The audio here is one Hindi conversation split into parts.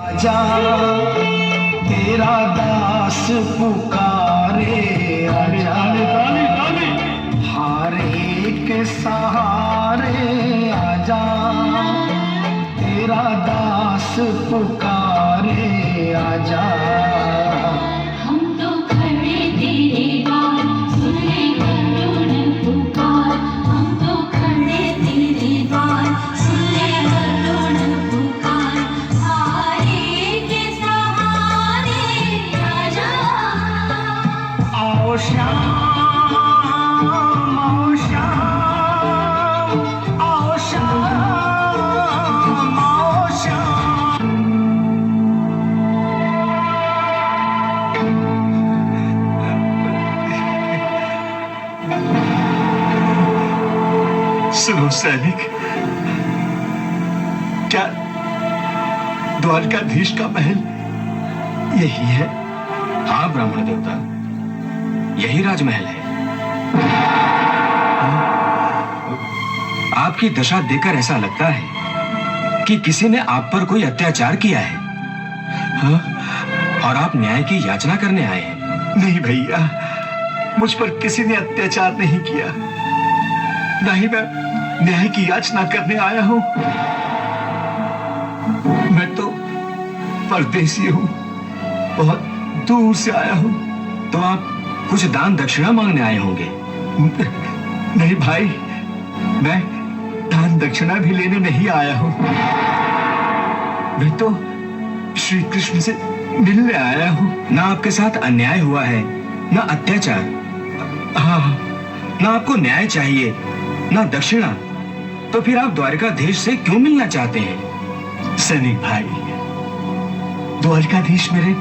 आजा तेरा दास पुकारे, आजा हारे के सहारे, आजा तेरा दास पुकारे, आजा। हम तो खड़े तेरे द्वार, सुन ले करुण पुकार। हम तो खड़े तेरे द्वार, सुन ले करुण पुकार। हारे के सहारे आजा। आओ श्याम, आओ श्याम, आओ श्याम, आओ श्याम। सुनो सैनिक, क्या द्वारकाधीश का महल यही है? हाँ ब्राह्मण देवता, यही राजमहल है। आपकी दशा देखकर ऐसा लगता है कि किसी ने आप पर कोई अत्याचार किया है। हाँ? और आप न्याय की याचना करने आए हैं। नहीं भैया, मुझ पर किसी ने अत्याचार नहीं किया, ना ही मैं न्याय की याचना करने आया हूं। मैं तो परदेसी हूं, बहुत दूर से आया हूं। तो आप कुछ दान दक्षिणा मांगने आए होंगे। नहीं भाई, मैं दान दक्षिणा भी लेने नहीं आया हूं। मैं तो श्री कृष्ण से मिलने आया हूं। ना आपके साथ अन्याय हुआ है, ना अत्याचार। हाँ, ना आपको न्याय चाहिए, ना दक्षिणा। तो फिर आप द्वारकाधीश से क्यों मिलना चाहते हैं? सैनिक भाई, द्वारकाधीश मेरे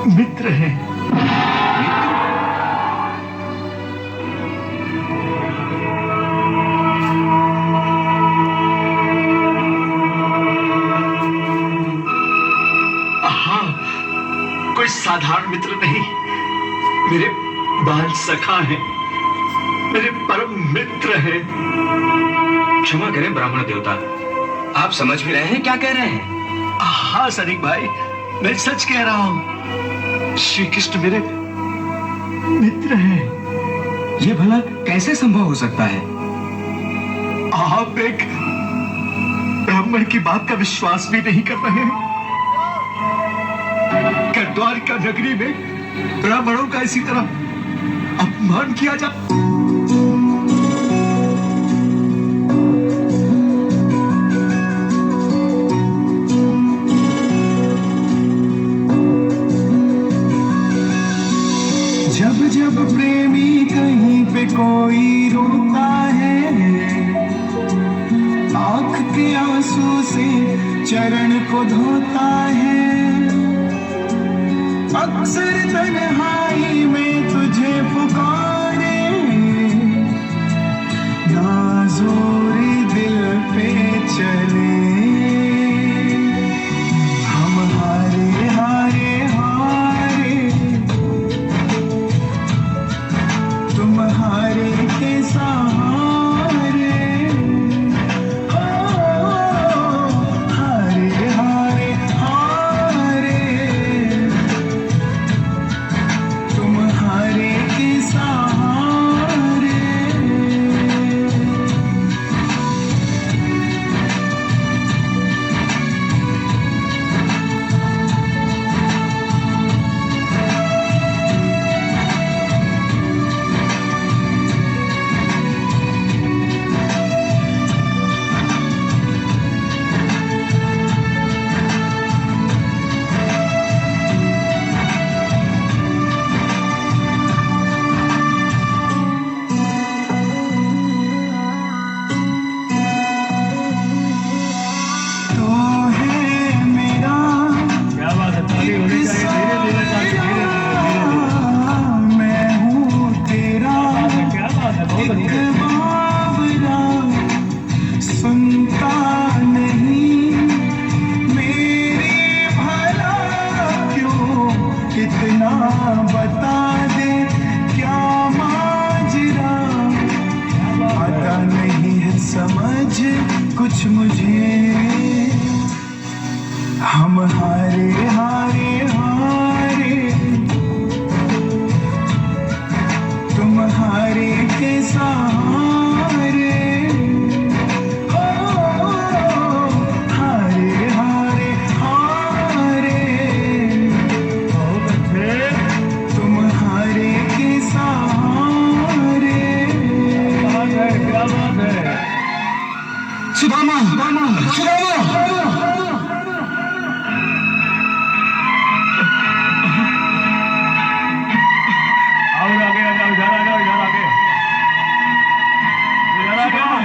मित्र हैं। हाँ, कोई साधारण मित्र नहीं, मेरे बाल सखा हैं, मेरे परम मित्र हैं। क्षमा करें ब्राह्मण देवता, आप समझ भी रहे हैं क्या कह रहे हैं? हाँ सैनिक भाई, मैं सच कह रहा हूं। श्री कृष्ण मेरे मित्र हैं। ये भला कैसे संभव हो सकता है? आप एक ब्राह्मण की बात का विश्वास भी नहीं कर रहे हैं। क्या द्वारका नगरी में ब्राह्मणों का इसी तरह अपमान किया जाता? जब जब प्रेमी कहीं पे कोई रोता है, आंख के आंसू से चरण को धोता है। अक्सर तन्हाई में तुझे पुकारे, नाज़ोरी दिल पे चले। हम हारे हारे हारे, तुम हारे के सहारे। हारे हारे हारे, तुम हारे के सहारे। हम हारे हारे हारे, तुम हारे के सहारे, हो हारे हारे हारे, हो बच्चे तुम हारे के सहारे। क्या बात है? सुदामा सुदामा सुदामा, और आगे आ जाओ, इधर आ जाओ, इधर आगे, इधर आ जाओ।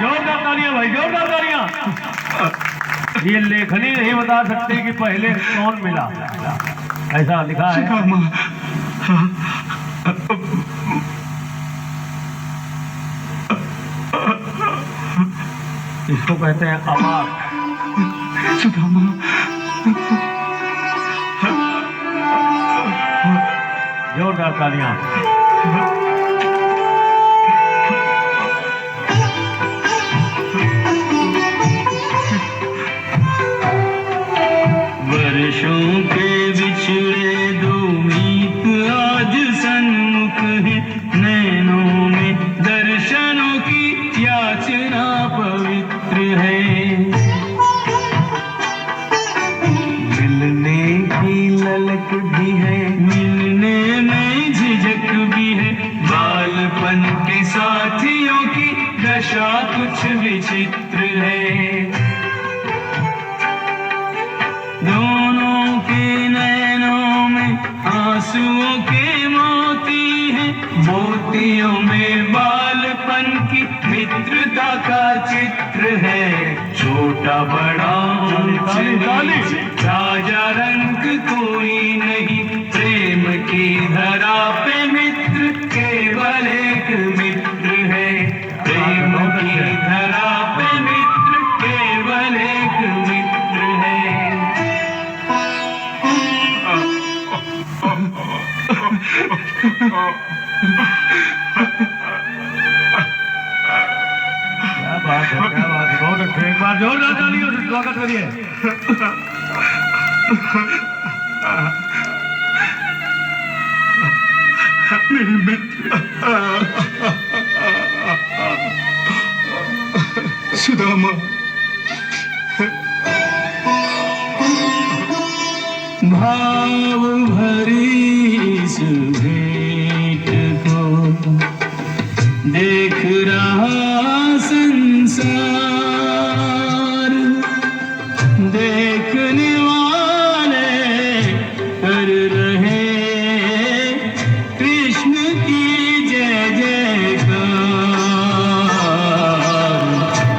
जोरदार तालियां भाई, जोरदार तालियां। ये लेखनी नहीं बता सकती कि पहले कौन मिला, ऐसा लिखा है। इसको कहते हैं अवाक। सुदामा जोरदार तालियां। वर्षों के बिछड़े दो मीत आज सन्मुख है, नैनों में दर्शनों की याचना पवित्र है। मिलने की ललक भी है, मिलने में झिझक भी है, बालपन के साथियों की दशा कुछ विचित्र है। दोनों के नैनों में आंसुओं के मोती हैं, मोतियों में बालपन की मित्रता का चित्र है। छोटा बड़ा राजा रंग कोई नहीं, प्रेम की धरा पे मित्र केवल एक मित्र है। प्रेम की धरा पे मित्र केवल एक मित्र है। क्या बात है, क्या बात है, बहुत अच्छे। एक बार जोरदार तालियों से स्वागत करिए। मेरे मित्र सुदामा, भाव भरी इस भेंट को देख रहा संसार, देखने वाले कर रहे कृष्ण की जय जयकार,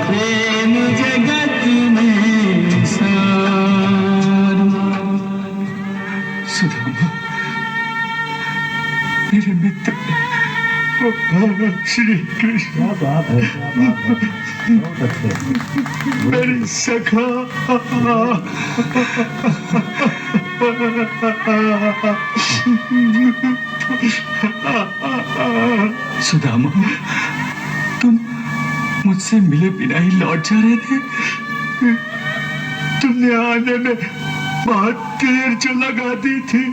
प्रेम जगत में सार। सुदामा मेरे मित्र श्री कृष्ण, क्या बात है, क्या बात है, बहुत अच्छे। मेरे सखा सुदामा, तुम मुझसे मिले बिना ही लौट जा रहे थे। तुमने आने में बहुत देर जो लगा दी थी,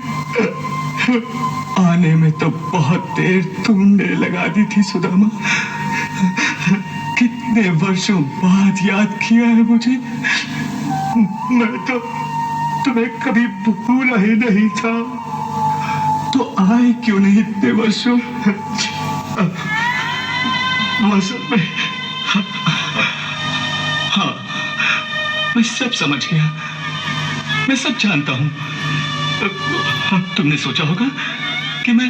आने में तो बहुत देर तुमने लगा दी थी सुदामा। कितने वर्षों बाद याद किया है मुझे। मैं तो तुम्हें कभी भूला ही नहीं था, तो आए क्यों नहीं इतने वर्षों? असल में हाँ, मैं सब समझ गया, मैं सब जानता हूँ। तुमने सोचा होगा कि मैं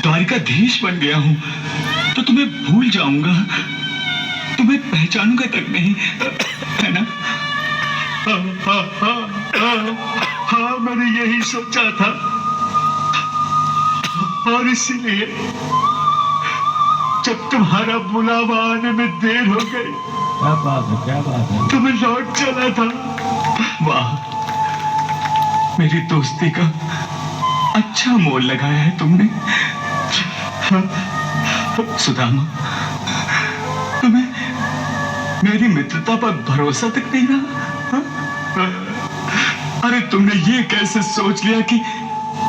द्वारिकाधीश बन गया हूँ तो तुम्हें भूल जाऊंगा, तुम्हें पहचानूंगा तक नहीं, है ना? हाँ, मैंने यही सोचा था और इसीलिए जब तुम्हारा बुलावा आने में देर हो गई, क्या बात है, क्या बात है, तो मैं लौट चला था। वाह, मेरी दोस्ती का अच्छा मोल लगाया है तुमने। सुदामा, तुम्हें मेरी मित्रता पर भरोसा तक नहीं रहा? तुमने ये कैसे सोच लिया कि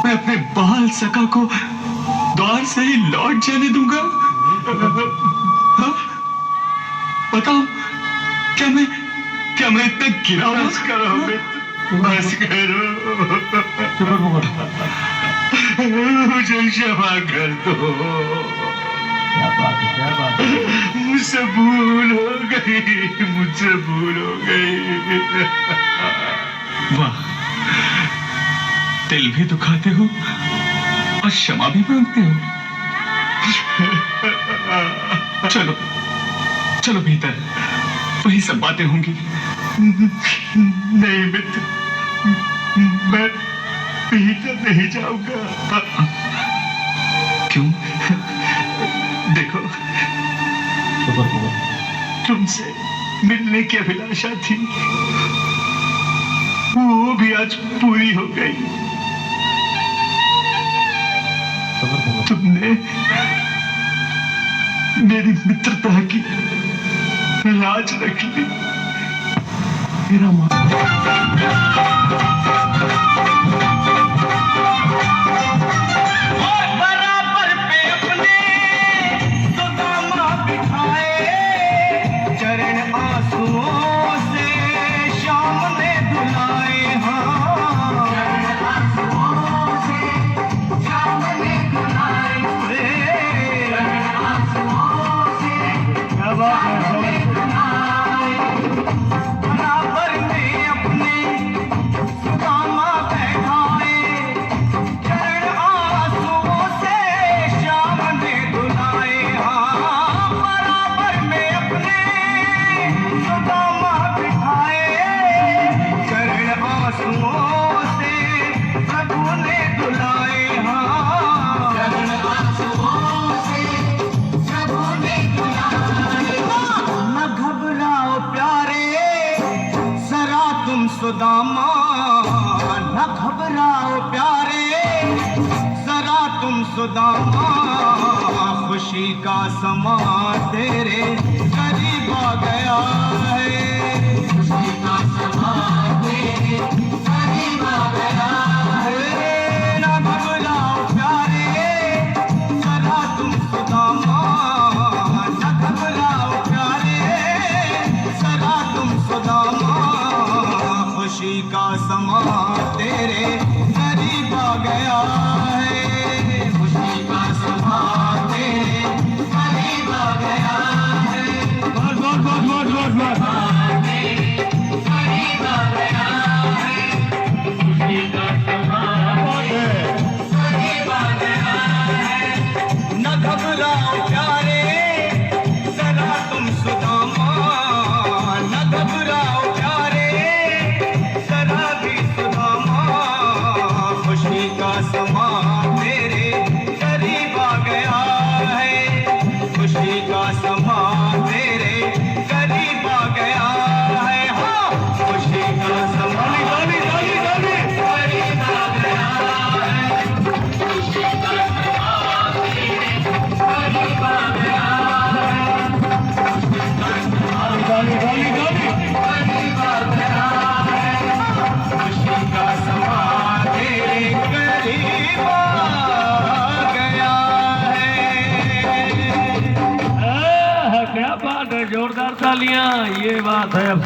मैं अपने बाल सका को द्वार से ही लौट जाने दूंगा? हाँ? बताओ, क्या मैं इतना गिरा हुआ? बस करो मित्र, बस करो, मुझे क्षमा कर दो। क्या बात है, क्या बात है। मुझसे भूल हो गई। वाह, दिल भी दुखाते हो और क्षमा भी मांगते हो। चलो भीतर, वही सब बातें होंगी। नहीं मित्र, मैं भीतर नहीं जाऊंगा। क्यों? देखो, तुमसे मिलने की अभिलाषा थी, वो भी आज पूरी हो गई। तुमने मेरी मित्रता की लाज रख ली। मेरा बराबर पे अपने सुदामा बिठाए, चरण आंसुओं से श्याम ने धुलाए। क्या बात है। बराबर में अपने सुदामा बैठाए, चरण आंसुओं से श्याम ने धुलाए। बराबर में अपने सुदामा बिठाए, चरण आंसुओं से प्रभु ने धुलाए। न घबराओ प्यारे, जरा तुम सुदामा, न घबराओ प्यारे, जरा तुम सुदामा। खुशी का समा तेरे करीब आ गया है। खुशी का समा तेरे करीब आ गया है। न घबराओ प्यारे, जरा तुम सुदामा, न घबराओ प्यारे, जरा तुम सुदामा। खुशी का समा तेरे करीब आ गया है। खुशी का समा तेरे करीब आ गया है। बस बस बस बस बस बस। करीब आ गया है। खुशी का समा है। करीब आ गया है। न घबराओ प्यारे, जरा तुम सुदामा, न घबराओ प्यारे, जरा भी सुदामा। खुशी का समा तेरे करीब आ गया है। खुशी का समा तेरे करीब आ गया है। हाँ, खुशी का समा करीब आ गया है। खुशी का समा तेरे करीब आ गया है। खुशी का समा करीब आ गया है। खुशी का समा तेरे करीब आ गया है। क्या बात है, जोरदार तालियां। ये बात है। अब